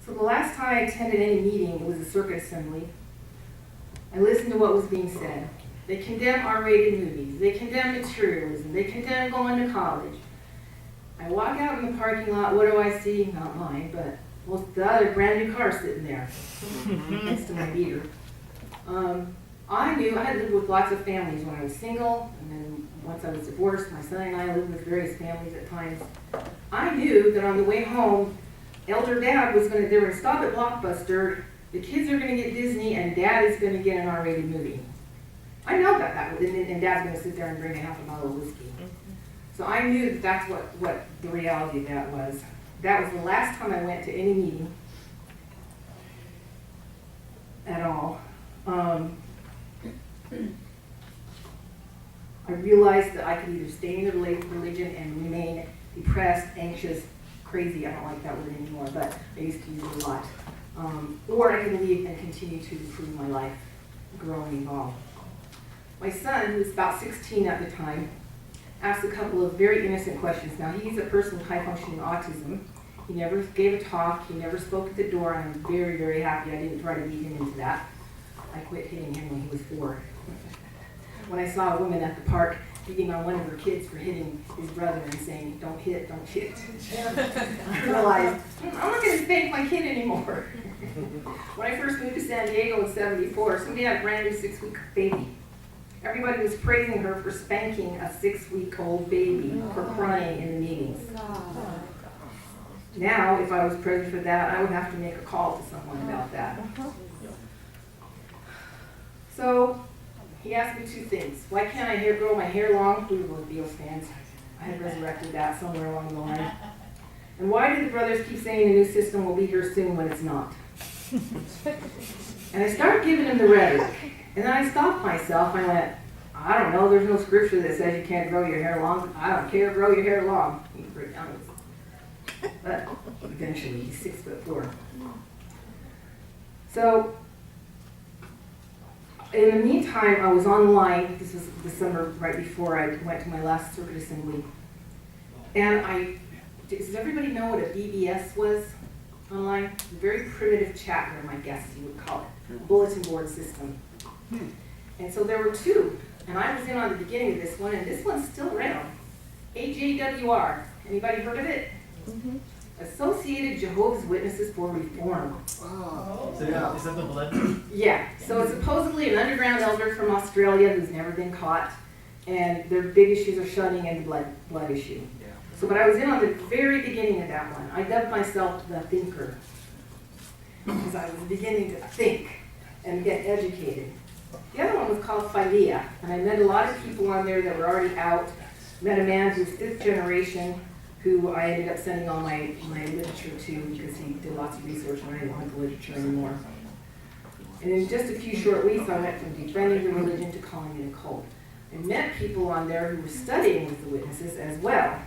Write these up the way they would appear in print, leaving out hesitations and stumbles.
So the last time I attended any meeting, it was a circuit assembly. I listened to what was being said. They condemn R-rated movies. They condemn materialism. They condemn going to college. I walk out in the parking lot, what do I see? Not mine, but well, the other brand new car sitting there next to my beater. I knew I had lived with lots of families when I was single, and then once I was divorced, my son and I lived with various families at times. I knew that on the way home, elder dad was they were going to stop at Blockbuster, the kids are going to get Disney, and dad is going to get an R-rated movie. I know that and dad's going to sit there and bring a half a bottle of whiskey. So I knew that that's what the reality of that was. That was the last time I went to any meeting at all. I realized that I could either stay in the religion and remain depressed, anxious, crazy, I don't like that word anymore, but I used to use it a lot. Or I could leave and continue to improve my life, grow and evolve. My son, who was about 16 at the time, asked a couple of very innocent questions. Now, he's a person with high-functioning autism. He never gave a talk. He never spoke at the door. I'm very, very happy I didn't try to beat him into that. I quit hitting him when he was 4. When I saw a woman at the park beating on one of her kids for hitting his brother and saying, don't hit, don't hit, I realized, I'm not going to spank my kid anymore. When I first moved to San Diego in '74, somebody had a brand new 6-week baby. Everybody was praising her for spanking a 6-week-old baby for crying in the meetings. Now, if I was present for that, I would have to make a call to someone about that. So, he asked me 2 things. Why can't I grow my hair long? We were both Beatles fans. I had resurrected that somewhere along the line. And why do the brothers keep saying the new system will be here soon when it's not? And I started giving him the rhetoric. And then I stopped myself. I went, I don't know, there's no scripture that says you can't grow your hair long. I don't care, grow your hair long. He break down his. But eventually, he's 6'4". So, in the meantime, I was online. This was the summer right before I went to my last circuit assembly. And does everybody know what a BBS was online? A very primitive chat room, I guess you would call it. Bulletin board system. And so there were 2. And I was in on the beginning of this one, and this one's still around. AJWR. Anybody heard of it? Mm-hmm. Associated Jehovah's Witnesses for Reform. Oh. So yeah. Is that the blood? Yeah. So it's supposedly an underground elder from Australia who's never been caught, and their big issues are shunning and the blood issue. Yeah. So, but I was in on the very beginning of that one. I dubbed myself the thinker because I was beginning to think and get educated. The other one was called Philea, and I met a lot of people on there that were already out. Met a man who's 5th generation, who I ended up sending all my literature to because he did lots of research and I didn't want the literature anymore. And in just a few short weeks, I went from defending the religion to calling it a cult. I met people on there who were studying with the witnesses as well.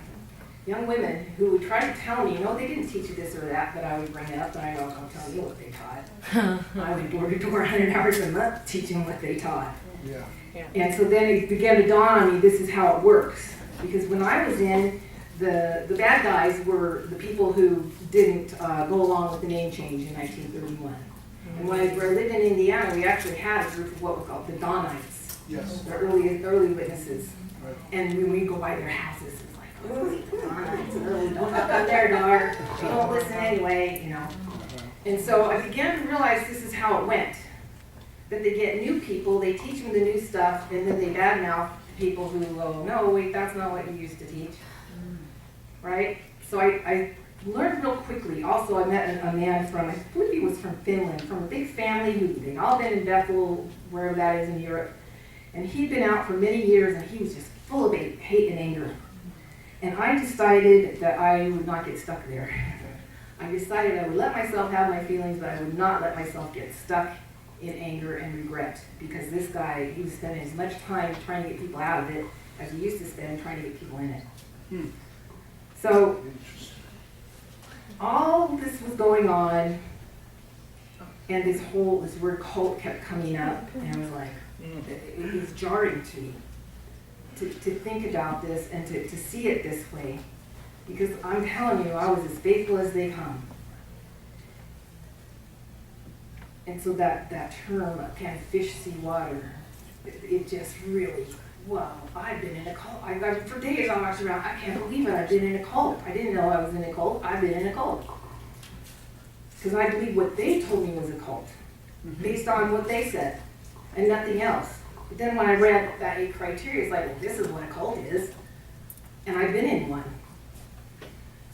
Young women who would try to tell me, they didn't teach you this or that, but I would bring it up and I go, don't tell me what they taught. I would door to door 100 hours a month teaching what they taught. Yeah. And so then it began to dawn on me, this is how it works. Because when I was in, the bad guys were the people who didn't go along with the name change in 1931. And when I lived in Indiana, we actually had a group of what were called the Dawnites. Yes. The early witnesses. Right. And when we go by their houses, it's like, don't knock on their door, they don't listen anyway, And so I began to realize this is how it went. That they get new people, they teach them the new stuff, and then they badmouth people who, no, wait, that's not what you used to teach. Right? So I learned real quickly. Also, I met a man from, I believe he was from Finland, from a big family who they'd all been in Bethel, wherever that is in Europe. And he'd been out for many years, and he was just full of hate and anger. And I decided that I would not get stuck there. I decided I would let myself have my feelings, but I would not let myself get stuck in anger and regret. Because this guy, he was spending as much time trying to get people out of it as he used to spend trying to get people in it. So, all this was going on, and this word cult kept coming up, and I was like, it was jarring to me to think about this and to see it this way. Because I'm telling you, I was as faithful as they come. And so that term, can a fish see water, it just really, wow, I've been in a cult. For days I walked around, I can't believe it, I've been in a cult. I didn't know I was in a cult, I've been in a cult. Because I believe what they told me was a cult, based on what they said, and nothing else. But then when I read that 8 criteria, it's like, well, this is what a cult is, and I've been in one.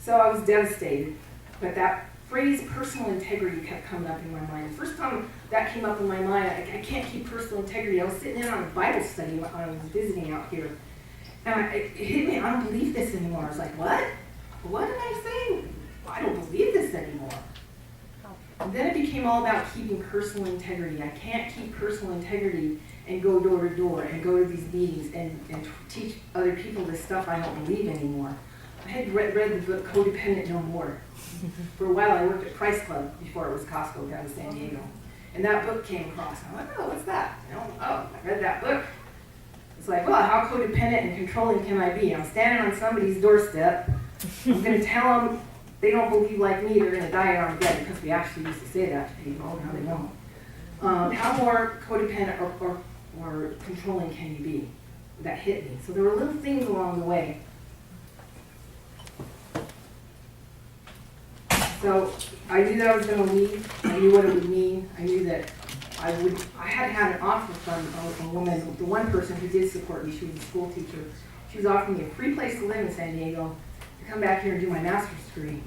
So I was devastated, but that phrase personal integrity kept coming up in my mind. The first time that came up in my mind, I can't keep personal integrity. I was sitting in on a Bible study when I was visiting out here, and it hit me, I don't believe this anymore. I was like, what? What did I say? I don't believe this anymore. And then it became all about keeping personal integrity. I can't keep personal integrity and go door to door and go to these meetings and teach other people this stuff I don't believe anymore. I had read the book Codependent No More. For a while I worked at Price Club before it was Costco down in San Diego. And that book came across. I'm like, oh, what's that? I read that book. It's like, well, how codependent and controlling can I be? I'm standing on somebody's doorstep. I'm going to tell them they don't believe like me, they're going to die at Armageddon, because we actually used to say that to people. Now they don't. How more codependent or controlling can you be? That hit me. So there were little things along the way. So I knew that I was going to leave. I knew what it would mean. I knew that I had an offer from a woman, the one person who did support me. She was a school teacher. She was offering me a free place to live in San Diego, to come back here and do my master's degree.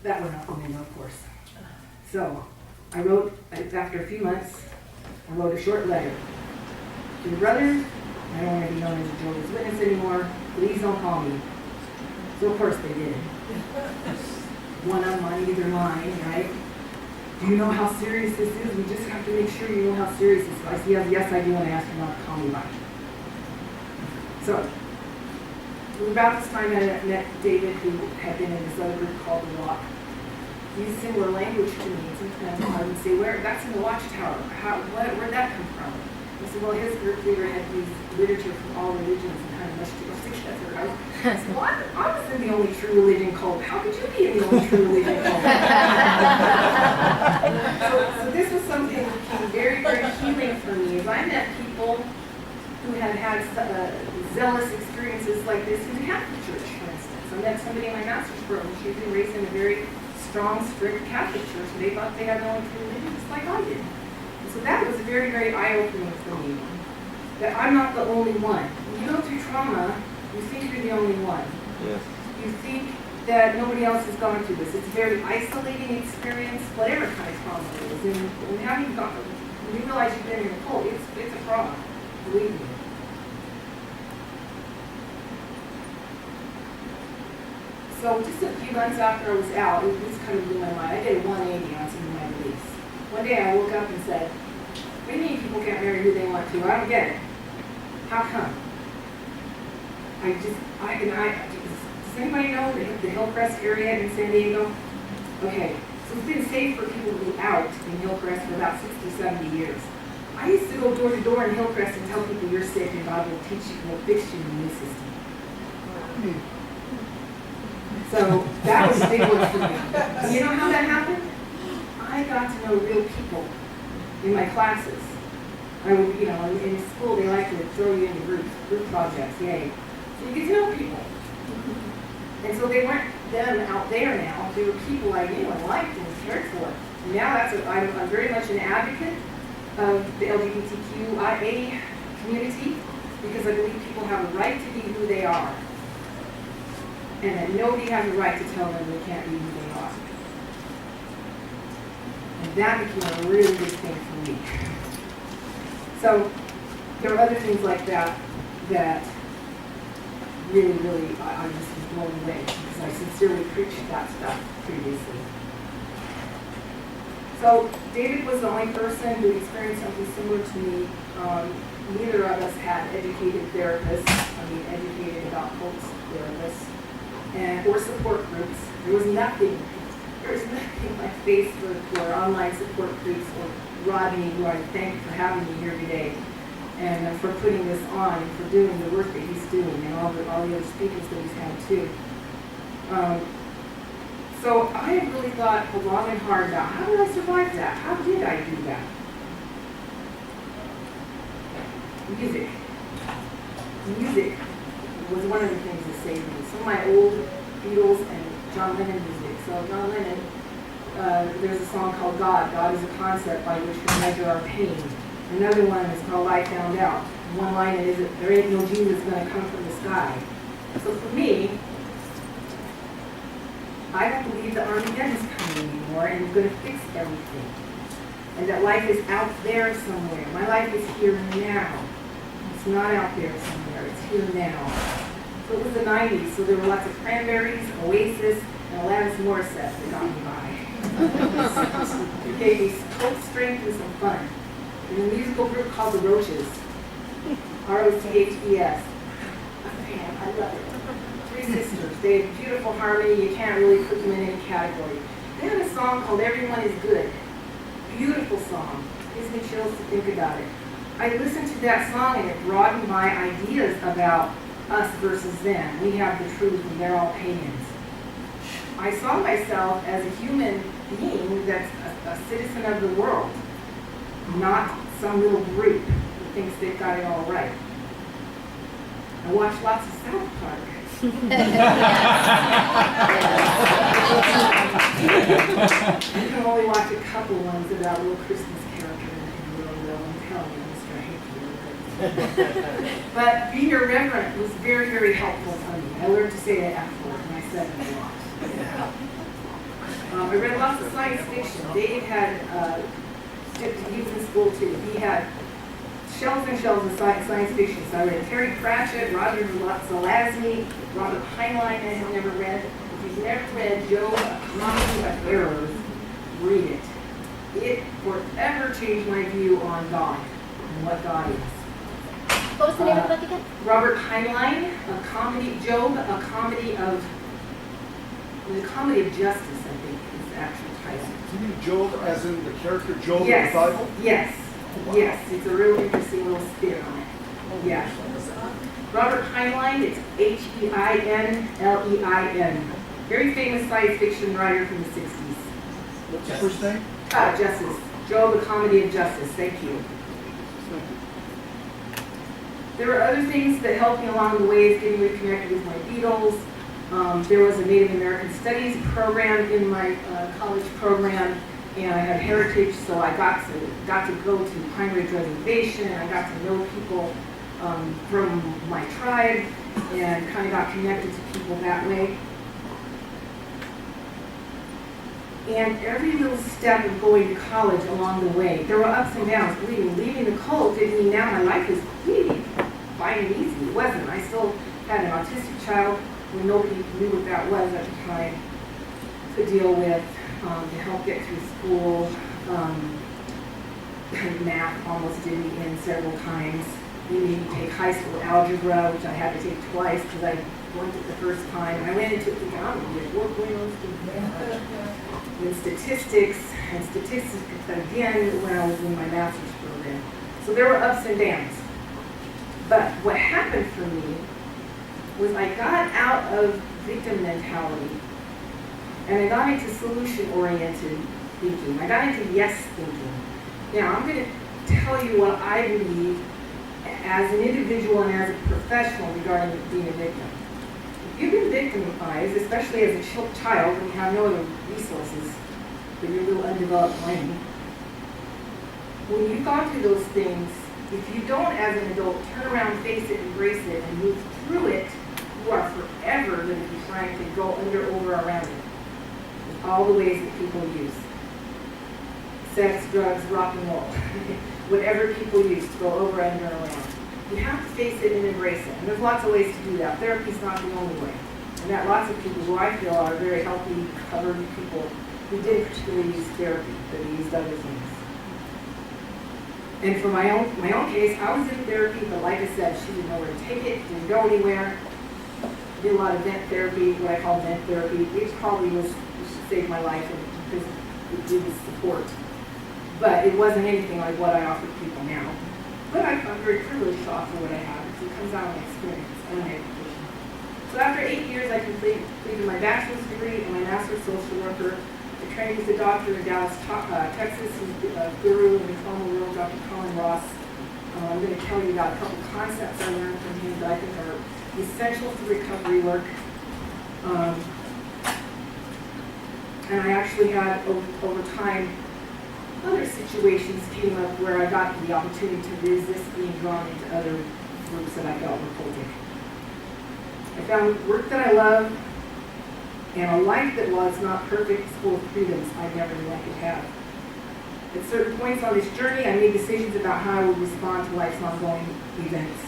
That went out the window, of course. So I wrote, after a few months, I wrote a short letter. Dear brothers, I don't want to be known as a Jehovah's Witness anymore. Please don't call me. So of course they did. One of them on either line, right? Do you know how serious this is? We just have to make sure you know how serious this is. I said, yes, I do, and I asked you not to call me by. So about this time I met David, who had been in this other group called The Rock. He used similar language to me. Sometimes I would say, that's in the Watchtower. Where'd that come from? He said, well, his group leader had used literature from all religions and kind of mushed it all together. I said, well, I was in the only true religion cult. How could you be in the only true religion cult? so this was something that became very, very healing for me. As I met people who had zealous experiences like this in the Catholic Church, for instance. I met somebody in my master's program. She'd been raised in a very strong, strict Catholic church, and they thought they had no true religion, just like I did. And so that was very, very eye-opening for me, that I'm not the only one. When you go through trauma, you think you're the only one. Yes. You think that nobody else has gone through this. It's a very isolating experience, whatever kind of trauma it is. And when you realize you've been in a cult, it's a trauma, believe me. So just a few months after I was out, this kind of blew my mind. I did a 180 on some of my beliefs. One day I woke up and said, what do you mean people can't marry who they want to? I don't get it. How come? Does anybody know the Hillcrest area in San Diego? Okay, so it's been safe for people to be out in Hillcrest for about 60, 70 years. I used to go door to door in Hillcrest and tell people you're sick and God will teach you, will fix your immune system. So that was a big one for me. And you know how that happened? I got to know real people in my classes. I would, in school they like to throw you into group projects, yay. So you get to know people. And so they weren't them out there now. They were people I knew and liked and cared for. And now I'm very much an advocate of the LGBTQIA community, because I believe people have a right to be who they are. And that nobody has a right to tell them they can't be who they are. And that became a really big thing for me. So there are other things like that really, really, I just was blown away, because I sincerely preached that stuff previously. So David was the only person who experienced something similar to me. Neither of us had educated therapists, educated about cults therapists, or support groups. There was nothing like Facebook or online support groups, or Rodney, who I thank you for having me here today, and for putting this on, and for doing the work that he's doing, and all the other speakers that he's had too. So I have really thought long and hard about how did I survive that? How did I do that? Music. Music was one of the things that saved me. Some of my old Beatles and John Lennon music. So John Lennon, there's a song called God. God is a concept by which we measure our pain. Another one is called I Found Out. One line is that there ain't no Jesus going to come from the sky. So for me, I don't believe the Armageddon's coming anymore and is going to fix everything. And that life is out there somewhere. My life is here now. It's not out there somewhere. It's here now. So it was the 90s, so there were lots of Cranberries, Oasis, and Alanis Morissette that got me by. It gave me total strength and some fun. There's a musical group called the Roaches. R-O-C-H-E-S. Man, I love it. Three sisters. They have beautiful harmony. You can't really put them in any category. They had a song called Everyone is Good. Beautiful song. Gives me chills to think about it. I listened to that song and it broadened my ideas about us versus them. We have the truth and they're all pagans. I saw myself as a human being that's a citizen of the world, not some little group that thinks they've got it all right. I watched lots of South Park. You can only watch a couple ones about little Christmas characters in the world. I'm telling you, Mr. I hate you. But being irreverent was very, very helpful for me. I learned to say that afterward, and I said it a lot. I read lots of science fiction. Dave had, he was in school too. He had shelves and shelves of science fiction. So I read Terry Pratchett, Roger Zelazny, Robert Heinlein I have never read. If you've never read Job, A Comedy of Errors, read it. It forever changed my view on God and what God is. What was the name of the book again? Robert Heinlein, A Comedy, Job, A Comedy of, The Comedy of Justice, I think is the actual title. Do you mean Job as in the character Job Yes. in the Bible? Yes. Oh, wow. Yes, it's a real interesting little spin on it. Yeah. Robert Heinlein, it's Heinlein. Very famous science fiction writer from the 60s. What's his first name? Justice. Job, A Comedy of Justice. Thank you. There were other things that helped me along the way, as getting reconnected with my Beatles. There was a Native American Studies program in my college program, and I had heritage, so I got to go to Pine Ridge Reservation, and I got to know people from my tribe, and kind of got connected to people that way. And every little step of going to college along the way, there were ups and downs. Believe me, leaving the cult didn't mean now my life is completely fine and easy. It wasn't. I still had an autistic child when nobody knew what that was at the time to deal with, to help get through school. Math almost did me in several times. They made me take high school algebra, which I had to take twice because I went it the first time. And I went into thinking, I'm going to get work going on in statistics, and statistics again when I was in my master's program. So there were ups and downs. But what happened for me was I got out of victim mentality and I got into solution-oriented thinking. I got into yes thinking. Now I'm going to tell you what I believe as an individual and as a professional regarding being a victim. If you've been victimized, especially as a child when you have no other resources but your little undeveloped brain, when you've gone through those things, if you don't as an adult turn around, face it, embrace it, and move through it, you are forever going to be trying to go under, over, around it. With all the ways that people use. Sex, drugs, rock and roll. Whatever people use to go over, under, around. You have to face it and embrace it. And there's lots of ways to do that. Therapy is not the only way. And that lots of people who I feel are very healthy, covered people who didn't particularly use therapy, but used other things. And for my own case, I was in therapy, but like I said, she didn't know where to take it, didn't go anywhere. Did a lot of vent therapy, what I call vent therapy, which probably was saved my life because it did support. But it wasn't anything like what I offer people now. But I'm very privileged to offer what I have because it comes out of my experience and my education. So after 8 years, I completed my bachelor's degree and my master's social worker. I trained as a doctor in Dallas, Texas, who's a guru in the trauma world, Dr. Colin Ross. I'm going to tell you about a couple concepts I learned from him that I think are essential to recovery work. And I actually had, over time, other situations came up where I got the opportunity to resist being drawn into other groups that I felt were cultic. I found work that I love and a life that was not perfect, full of freedoms I never knew I could have. At certain points on this journey, I made decisions about how I would respond to life's ongoing events.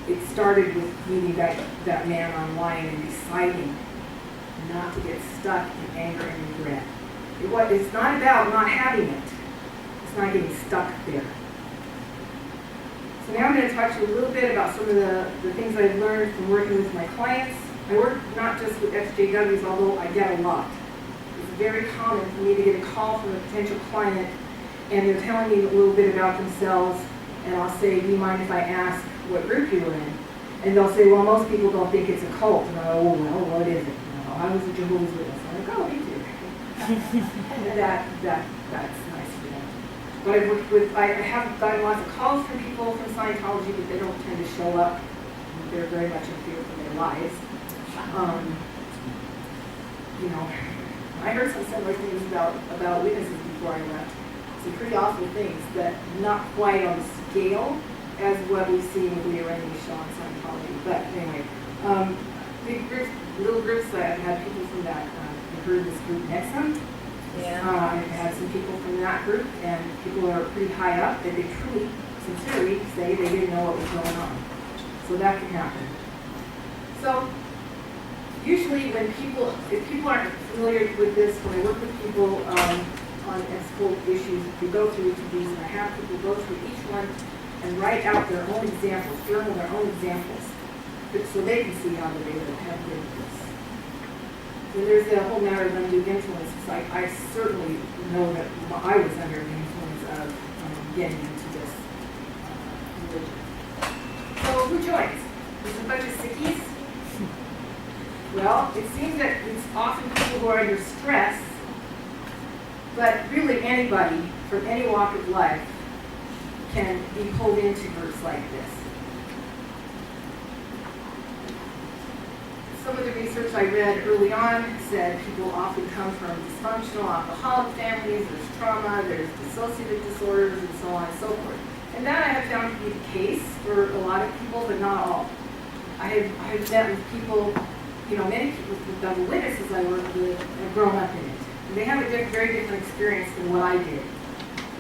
It started with meeting that man online and deciding not to get stuck in anger and regret. It's not about not having it. It's not getting stuck there. So now I'm going to talk to you a little bit about some of the things I've learned from working with my clients. I work not just with SJWs, although I get a lot. It's very common for me to get a call from a potential client and they're telling me a little bit about themselves, and I'll say, do you mind if I ask what group you were in? And they'll say, well, most people don't think it's a cult. And I go, oh, well, what is it? I was a Jehovah's Witness. I'm like, oh, me too. And that's nice for them. But I've worked with, I have gotten lots of calls from people from Scientology, but they don't tend to show up. They're very much in fear for their lives. I heard some similar things about witnesses before I left. Some pretty awful things that not quite on the scale as what we see with the Iranian show on Scientology. But anyway, big groups, little groups. I've had people from that. I've heard this group Nexum. Yeah. I've had some people from that group, and people are pretty high up that they truly, sincerely say they didn't know what was going on. So that can happen. So usually if people aren't familiar with this, when I work with people on ethical issues, we go through each of these, and I have people go through each one and write out their own examples, journal their own examples, so they can see how they would have lived this. When there's a whole matter of undue influence, it's like I certainly know that I was under the influence of getting into this religion. So who joins? There's a bunch of sickies. Well, it seems that it's often people who are under stress, but really anybody from any walk of life can be pulled into groups like this. Some of the research I read early on said people often come from dysfunctional alcoholic families, there's trauma, there's dissociative disorders, and so on and so forth. And that I have found to be the case for a lot of people, but not all. I have met with people, many people with double witnesses I work with have grown up in it. And they have a very different experience than what I did,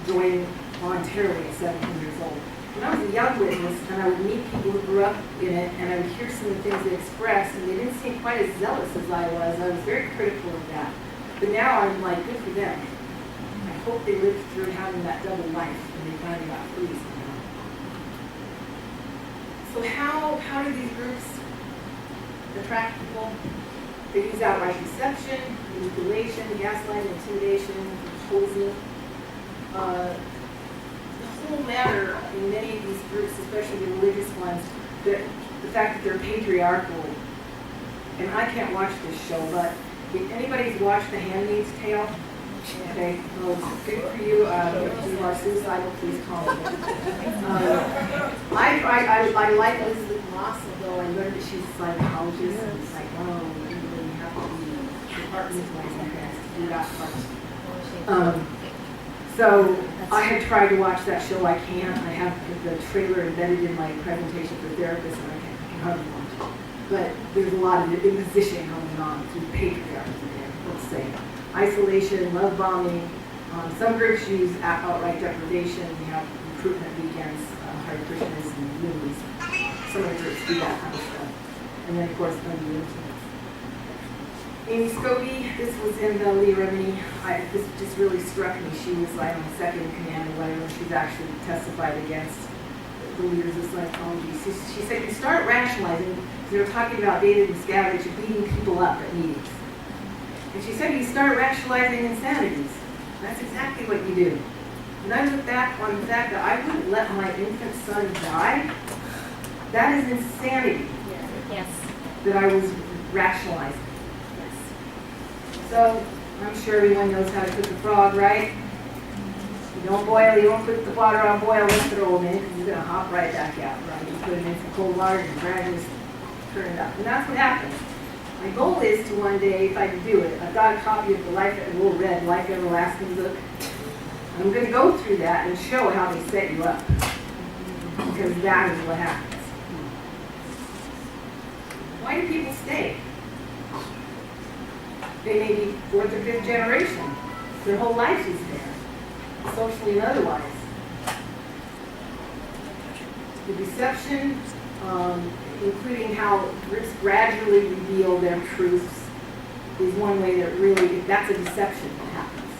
joining voluntarily at 17 years old. When I was a young witness, and I would meet people who grew up in it, and I would hear some of the things they expressed, and they didn't seem quite as zealous as I was very critical of that. But now I'm like, good for them. I hope they lived through having that double life, and they finally got free somehow. So how do these groups attract people? They use outright deception, manipulation, gaslighting, intimidation, imposing. The whole matter in many of these groups, especially the religious ones, the fact that they're patriarchal. And I can't watch this show, but if anybody's watched The Handmaid's Tale, okay, well, good for you. If you are suicidal, please call me. I like Elizabeth Moss, although I learned that she's a psychologist, and it's like, oh, you really have to be departmentalized to do that part. So I have tried to watch that show. I can't. I have the trailer embedded in my presentation for therapists, and I can hardly watch it. But there's a lot of imposition going on through patriarchy there, let's say. Isolation, love bombing. Some groups use outright deprivation. We have recruitment weekends, hire prisoners and movies. Some of the groups do that kind of stuff. And then, of course, undue influence. Amy Scobie, this was in the Lee Remini. This just really struck me. She was like on second in command or whatever. She's actually testified against the leaders of Scientology. She said, you start rationalizing, because they were talking about David Miscavige beating people up at meetings. And she said, you start rationalizing insanities. That's exactly what you do. And I look back on the fact that I wouldn't let my infant son die That is insanity Yes. that I was rationalizing. Yes. So, I'm sure everyone knows how to cook a frog, right? You don't boil, you don't put the water on boil, and throw them in, because you're going to hop right back out, right? You put them in some cold water and gradually turn it up. And that's what happens. My goal is to one day, if I can do it, I've got a copy of the little red Life Everlasting book. I'm going to go through that and show how they set you up. Because that is what happens. Why do people stay? They may be fourth or fifth generation. Their whole life is there, socially and otherwise. The deception, including how groups gradually reveal their truths, is one way that really, that's a deception that happens.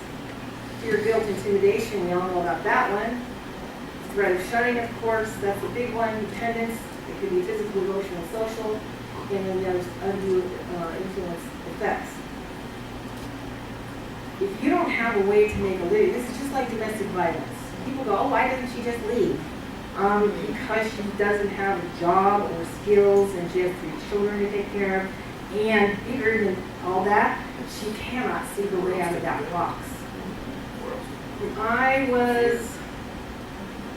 Fear, guilt, intimidation, we all know about that one. Threat of shunning, of course, that's a big one. Dependence, it could be physical, emotional, social, and then there's undue influence effects. If you don't have a way to make a living, this is just like domestic violence. People go, oh, why doesn't she just leave? Because she doesn't have a job or skills, and she has 3 children to take care of, and bigger than all that, she cannot see her way out of that box. When I was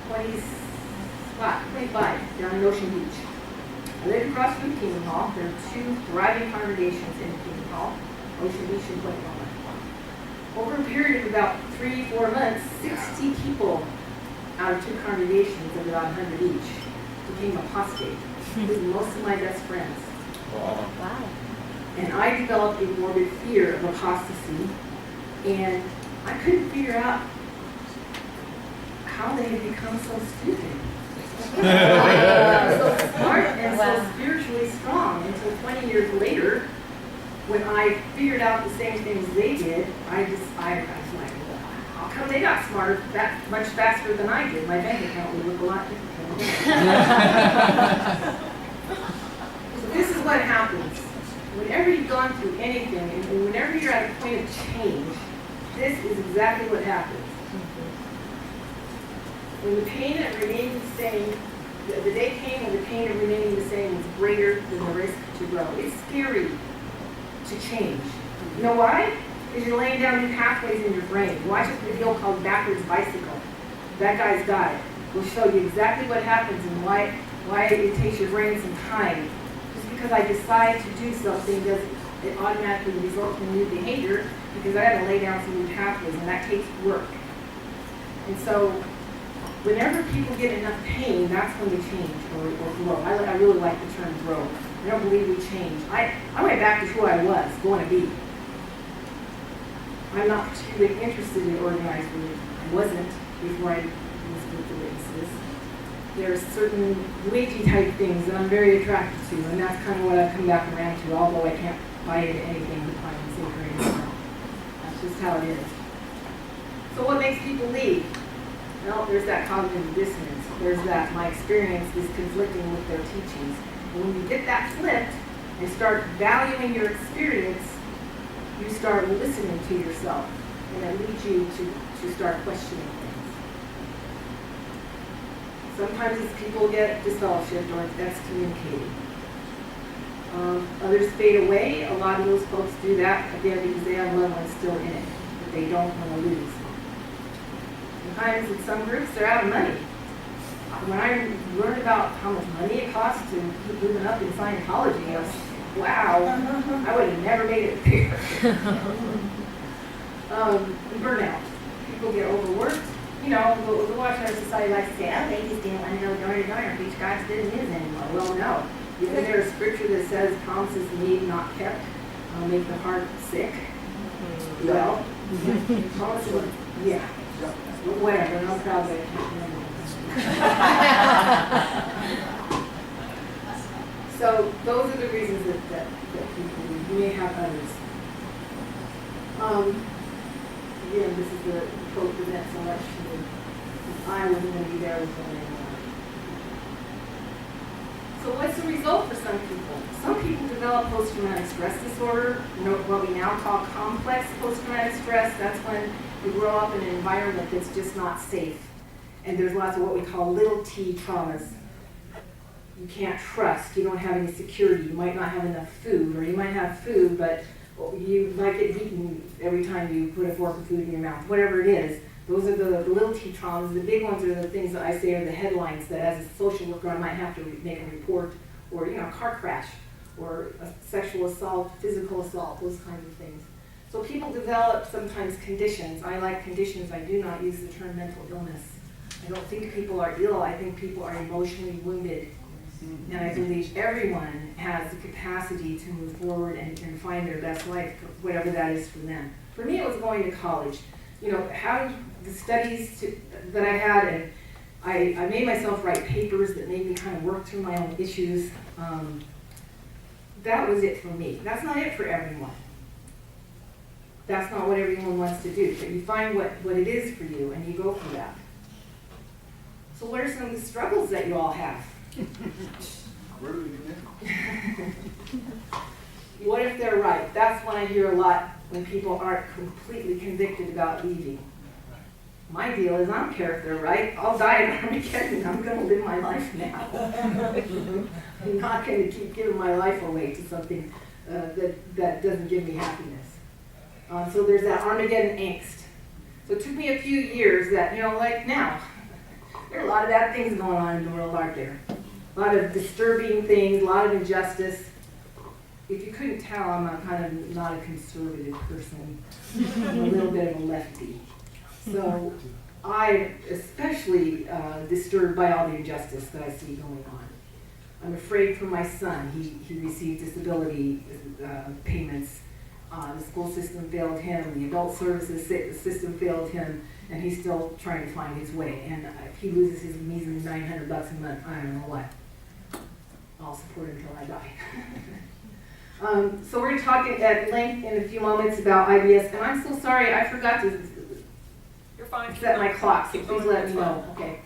25 down in Ocean Beach. I lived across from Kingdom Hall. There are 2 thriving congregations in Kingdom Hall, Ocean Beach and Point Loma. Over a period of about 3-4 months, 60 people out of 2 congregations of about 100 each became apostate. With most of my best friends. Wow. And I developed a morbid fear of apostasy, and I couldn't figure out how they had become so stupid. So smart and so spiritually strong until 20 years later, when I figured out the same things they did, I was like, well, how come they got smarter that much faster than I did? My bank account would look a lot different. So this is what happens. Whenever you've gone through anything, and whenever you're at a point of change, this is exactly what happens. When the pain of remaining the same, the day came when the pain of remaining the same was greater than the risk to grow. It's scary to change. You know why? Because you're laying down new pathways in your brain. Watch a video called Backwards Bicycle. That guy's got it. We'll show you exactly what happens and why it takes your brain some time. Just because I decide to do something doesn't it automatically result in new behavior, because I got to lay down some new pathways, and that takes work. And so whenever people get enough pain, that's when they change or grow. I really like the term grow. I don't believe we change. I went back to who I was going to be. I'm not particularly interested in organized religion. I wasn't before I was with the witnesses. There are certain wagey type things that I'm very attracted to, and that's kind of what I've come back around to, although I can't buy into anything that finds sacred anymore. That's just how it is. So what makes people leave? Well, there's that cognitive dissonance. There's that my experience is conflicting with their teachings. And when you get that flipped and start valuing your experience, you start listening to yourself. And that leads you to start questioning things. Sometimes it's people get disfellowshipped or excommunicated. Others fade away. A lot of those folks do that, again, because they have loved ones still in it that they don't want to lose. Sometimes in some groups, they're out of money. When I learned about how much money it costs to keep moving up in Scientology, I was, wow, I would have never made it there. Burnout. People get overworked. You know, the Watchtower Society likes to say, oh, they just didn't want to go door to door and preach God's good news anymore. Well, no. Isn't there a scripture that says promises made, not kept, make the heart sick? Well, promises, yeah. Whatever, I'm proud that I can't remember. So those are the reasons that people leave. You may have others. Again, this is the quote that meant so much to me. If I wasn't going to be there with them anymore. So what's the result for some people? Some people develop post-traumatic stress disorder, what we now call complex post-traumatic stress. That's when you grow up in an environment that's just not safe. And there's lots of what we call little t traumas. you can't trust, you don't have any security, you might not have enough food, or you might have food, but you might get beaten every time you put a fork of food in your mouth, whatever it is. Those are the little T traumas. The big ones are the things that I say are the headlines that as a social worker I might have to make a report, or a car crash, or a sexual assault, physical assault, those kinds of things. So people develop sometimes conditions. I like conditions. I do not use the term mental illness. I don't think people are ill. I think people are emotionally wounded. And I believe everyone has the capacity to move forward and find their best life, whatever that is for them. For me, it was going to college. Having the studies that I had, and I made myself write papers that made me kind of work through my own issues. That was it for me. That's not it for everyone. That's not what everyone wants to do. But you find what it is for you, and you go for that. So what are some of the struggles that you all have? Where do we begin? What if they're right? That's when I hear a lot when people aren't completely convicted about leaving. My deal is I don't care if they're right. I'll die at Armageddon. I'm going to live my life now. I'm not going to keep giving my life away to something that doesn't give me happiness. So there's that Armageddon angst. So it took me a few years that, like now, there are a lot of bad things going on in the world, aren't there? A lot of disturbing things, a lot of injustice. If you couldn't tell, I'm kind of not a conservative person. I'm a little bit of a lefty. So I'm especially disturbed by all the injustice that I see going on. I'm afraid for my son. He received disability payments. The school system failed him. The adult services system failed him. And he's still trying to find his way. And if he loses his measly $900 a month, I don't know what. I'll support him until I die. So we're talking at length in a few moments about IBS. And I'm so sorry, I forgot to You're fine. set my clock. So Keep please going. let me know. Okay.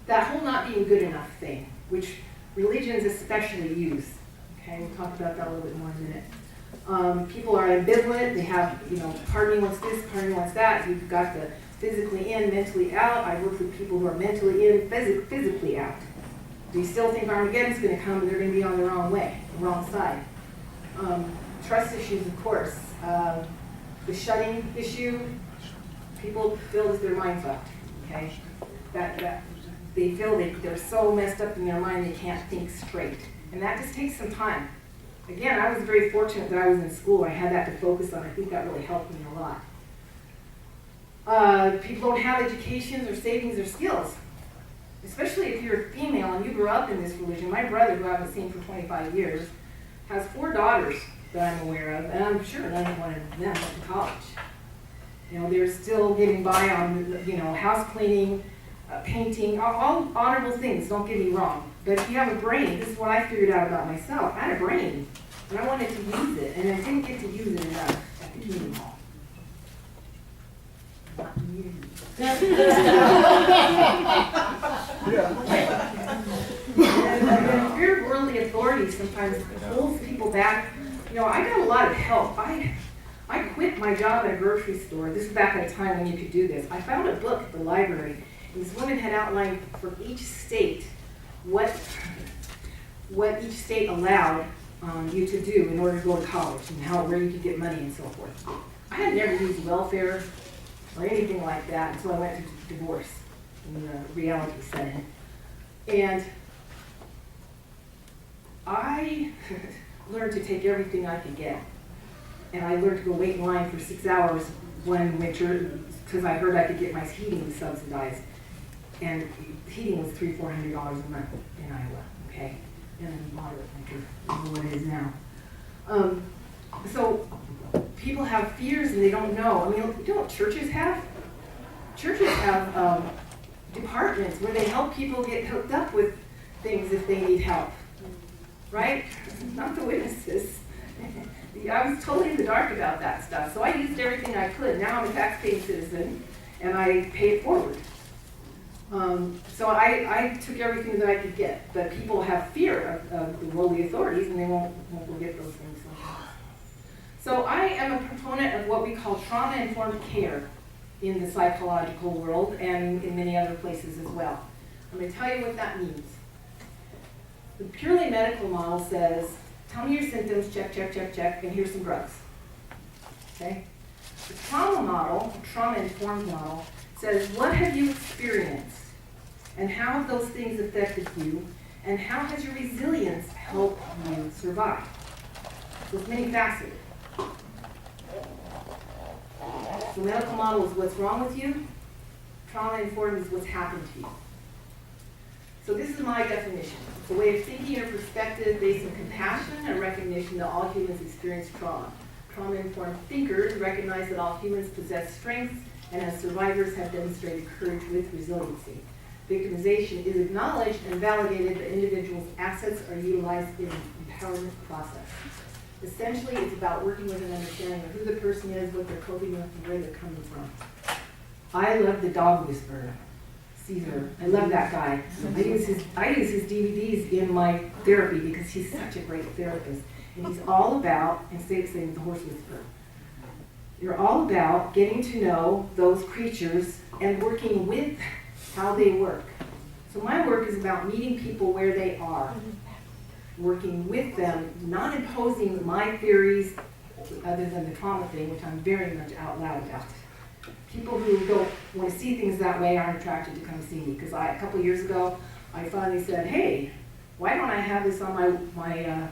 That whole not being good enough thing, which religions especially use. Okay, we'll talk about that a little bit more in a minute. People are ambivalent. They have, part of me wants this, part of me wants that. You've got the physically in, mentally out. I work with people who are mentally in, physically out. They still think Armageddon's going to come and they're going to be on the wrong way, the wrong side. Trust issues, of course. The shutting issue, people feel that their mind fucked. Okay, that they feel they're so messed up in their mind they can't think straight, and that just takes some time. Again, I was very fortunate that I was in school. I had that to focus on. I think that really helped me a lot. People don't have educations or savings or skills, especially if you're a female and you grew up in this religion. My brother, who I haven't seen for 25 years, has 4 daughters that I'm aware of, and I'm sure none of one of them went to college. They're still getting by on, house cleaning, painting, all honorable things, don't get me wrong. But if you have a brain, this is what I figured out about myself. I had a brain, and I wanted to use it, and I didn't get to use it enough at the community hall. Not community. And fear of worldly authority sometimes pulls people back. I got a lot of help. I quit my job at a grocery store. This is back at a time when you could do this. I found a book at the library. And this woman had outlined for each state what each state allowed you to do in order to go to college and where you could get money and so forth. I had never used welfare or anything like that until I went to divorce in the reality setting. And I learned to take everything I could get. And I learned to go wait in line for 6 hours one winter because I heard I could get my heating subsidized. And heating was $300-400 a month in Iowa, okay? And a moderate winter, I don't know what it is now. So people have fears and they don't know. You know what churches have? Churches have departments where they help people get hooked up with things if they need help, right? Not the witnesses. I was totally in the dark about that stuff, so I used everything I could. Now I'm a tax-paying citizen, and I pay it forward. So I took everything that I could get, but people have fear of the worldly authorities, and they won't go get those things sometimes. So I am a proponent of what we call trauma-informed care in the psychological world and in many other places as well. I'm going to tell you what that means. The purely medical model says, tell me your symptoms, check, check, check, check, and here's some drugs. Okay? The trauma model, trauma-informed model, says, what have you experienced? And how have those things affected you? And how has your resilience helped you survive? So it's many faceted. The medical model is what's wrong with you. Trauma-informed is what's happened to you. So this is my definition. It's a way of thinking or perspective based on compassion and recognition that all humans experience trauma. Trauma-informed thinkers recognize that all humans possess strengths and as survivors have demonstrated courage with resiliency. Victimization is acknowledged and validated that individuals' assets are utilized in the empowerment process. Essentially, it's about working with an understanding of who the person is, what they're coping with, and where they're coming from. I love the dog whisperer, Caesar. I love that guy. I use his DVDs in my therapy because he's such a great therapist. And he's all about, and say the same with the horse whisperer, you're all about getting to know those creatures and working with how they work. So my work is about meeting people where they are, working with them, not imposing my theories other than the trauma thing, which I'm very much out loud about. People who don't want to see things that way aren't attracted to come see me, because a couple of years ago, I finally said, hey, why don't I have this on my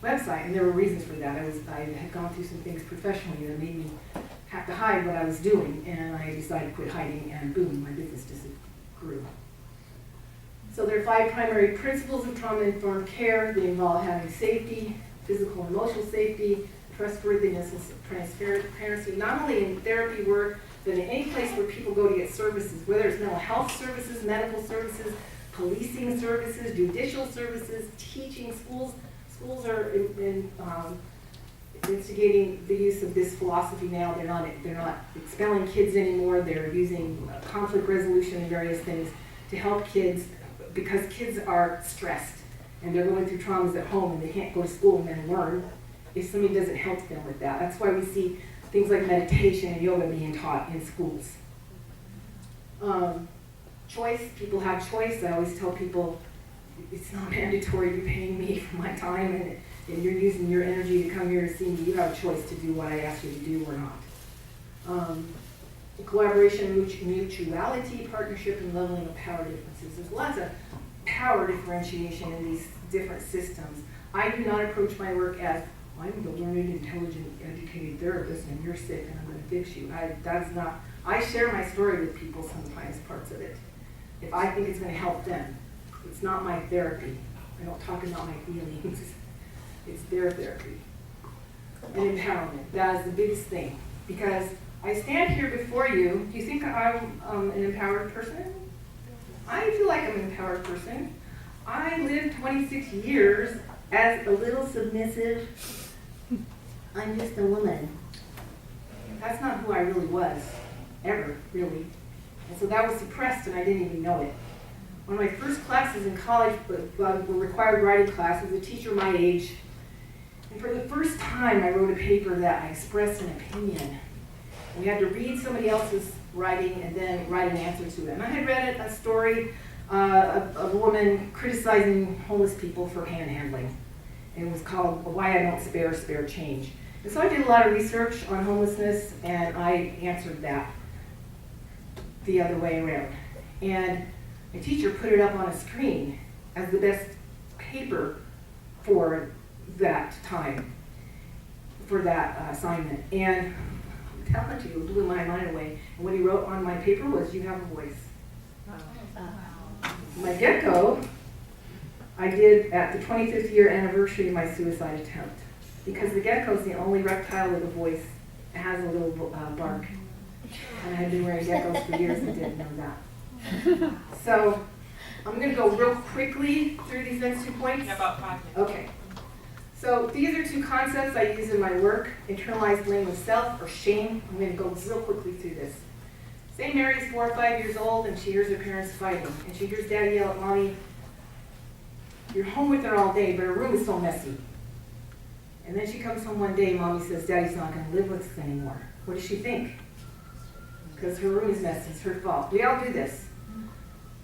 website? And there were reasons for that. I had gone through some things professionally that made me have to hide what I was doing, and I decided to quit hiding, and boom, my business just grew. So there are 5 primary principles of trauma-informed care. They involve having safety, physical and emotional safety, trustworthiness, and transparency, not only in therapy work, but in any place where people go to get services, whether it's mental health services, medical services, policing services, judicial services, teaching schools. Schools are instigating the use of this philosophy now. They're not expelling kids anymore. They're using conflict resolution and various things to help kids, because kids are stressed and they're going through traumas at home and they can't go to school and then learn if somebody doesn't help them with that. That's why we see things like meditation and yoga being taught in schools. Choice, people have choice. I always tell people it's not mandatory. You're paying me for my time and you're using your energy to come here to see me. You have a choice to do what I asked you to do or not. Collaboration, mutuality, partnership, and leveling of power differences. There's lots of power differentiation in these different systems. I do not approach my work as, I'm the learned, intelligent, educated therapist and you're sick and I'm going to fix you. I share my story with people sometimes, parts of it, if I think it's going to help them. It's not my therapy. I don't talk about my feelings. It's their therapy. And empowerment, that is the biggest thing. Because I stand here before you. Do you think I'm an empowered person? I feel like I'm an empowered person. I lived 26 years as a little submissive, I'm just a woman. That's not who I really was, ever, really. And so that was suppressed and I didn't even know it. One of my first classes in college were required writing classes, a teacher my age. And for the first time, I wrote a paper that I expressed an opinion. We had to read somebody else's writing and then write an answer to it. And I had read a story of a woman criticizing homeless people for panhandling. And it was called Why I Don't Spare Change. And so I did a lot of research on homelessness and I answered that the other way around. And my teacher put it up on a screen as the best paper for that time, for that assignment. And I'm telling you, it blew my mind away. And what he wrote on my paper was, you have a voice. My gecko, I did at the 25th year anniversary of my suicide attempt. Because the gecko is the only reptile with a voice. It has a little bark. And I had been wearing geckos for years and didn't know that. So I'm going to go real quickly through these next 2 points. In about 5 minutes. Okay. So these are 2 concepts I use in my work. Internalized blame of self or shame. I'm going to go real quickly through this. Say Mary's 4 or 5 years old and she hears her parents fighting. And she hears Daddy yell at Mommy, you're home with her all day, but her room is so messy. And then she comes home one day, Mommy says, Daddy's not going to live with us anymore. What does she think? Because her room is messy, it's her fault. We all do this.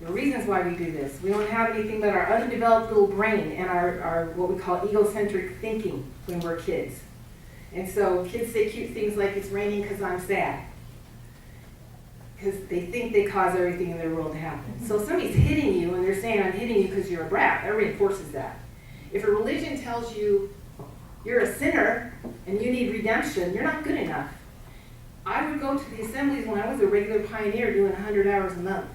There are reasons why we do this. We don't have anything but our undeveloped little brain and our what we call egocentric thinking when we're kids. And so kids say cute things like, it's raining because I'm sad. Because they think they cause everything in their world to happen. So if somebody's hitting you and they're saying, I'm hitting you because you're a brat, that reinforces that. If a religion tells you you're a sinner and you need redemption, you're not good enough. I would go to the assemblies when I was a regular pioneer doing 100 hours a month.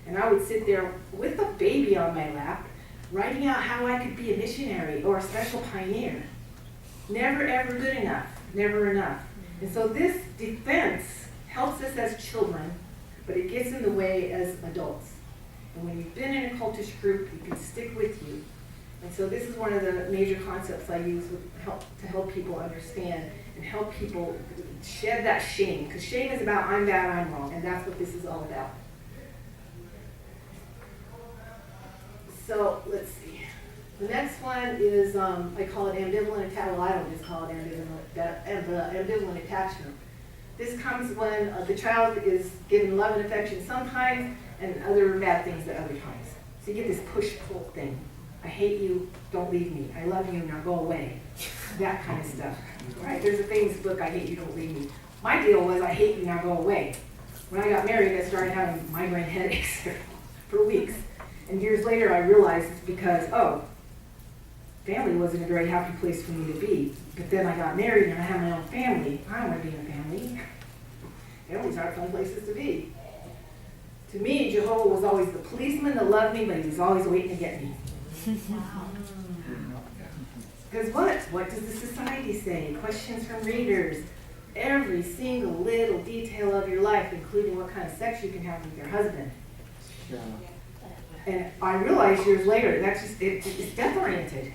And I would sit there with a baby on my lap, writing out how I could be a missionary or a special pioneer. Never ever good enough, never enough. And so this defense helps us as children, but it gets in the way as adults. And when you've been in a cultish group, it can stick with you. And so this is one of the major concepts I use to help people understand and help people shed that shame. Because shame is about I'm bad, I'm wrong, and that's what this is all about. So let's see. The next one is, I call it ambivalent attachment. Well, I don't just call it ambivalent attachment. This comes when the child is given love and affection sometimes and other bad things at other times. So you get this push-pull thing. I hate you, don't leave me. I love you, now go away. That kind of stuff. Right? There's a famous book, I Hate You, Don't Leave Me. My deal was, I hate you, now go away. When I got married, I started having migraine headaches for weeks. And years later, I realized it's because, family wasn't a very happy place for me to be. But then I got married and I had my own family. I don't want to be in a family. Families aren't fun places to be. To me, Jehovah was always the policeman that loved me, but he was always waiting to get me. Because what does the society say? Questions from readers. Every single little detail of your life, including what kind of sex you can have with your husband. Yeah. And I realized years later, that's just, it's death-oriented.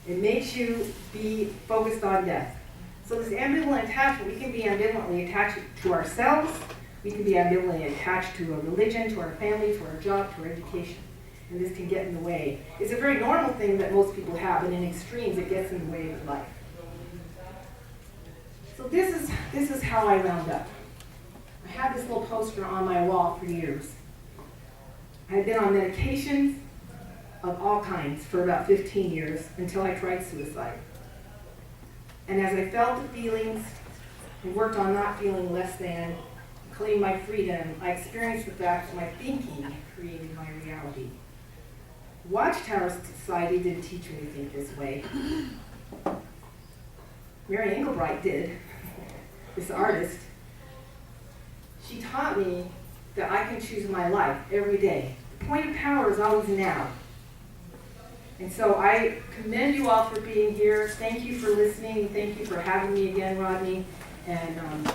It makes you be focused on death. So this ambivalent attachment, we can be ambivalently attached to ourselves, we can be ambivalently attached to a religion, to our family, to our job, to our education. And this can get in the way. It's a very normal thing that most people have, and in extremes it gets in the way of life. So this is how I wound up. I had this little poster on my wall for years. I had been on medications of all kinds for about 15 years until I tried suicide. And as I felt the feelings and worked on not feeling less than, claimed my freedom, I experienced the fact that my thinking created my reality. Watchtower Society didn't teach me to think this way. Mary Engelbright did, this artist. She taught me that I can choose my life every day. The point of power is always now. And so I commend you all for being here. Thank you for listening. Thank you for having me again, Rodney. And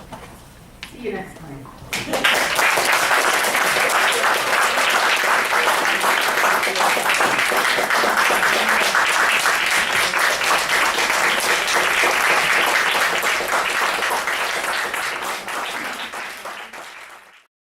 see you next time.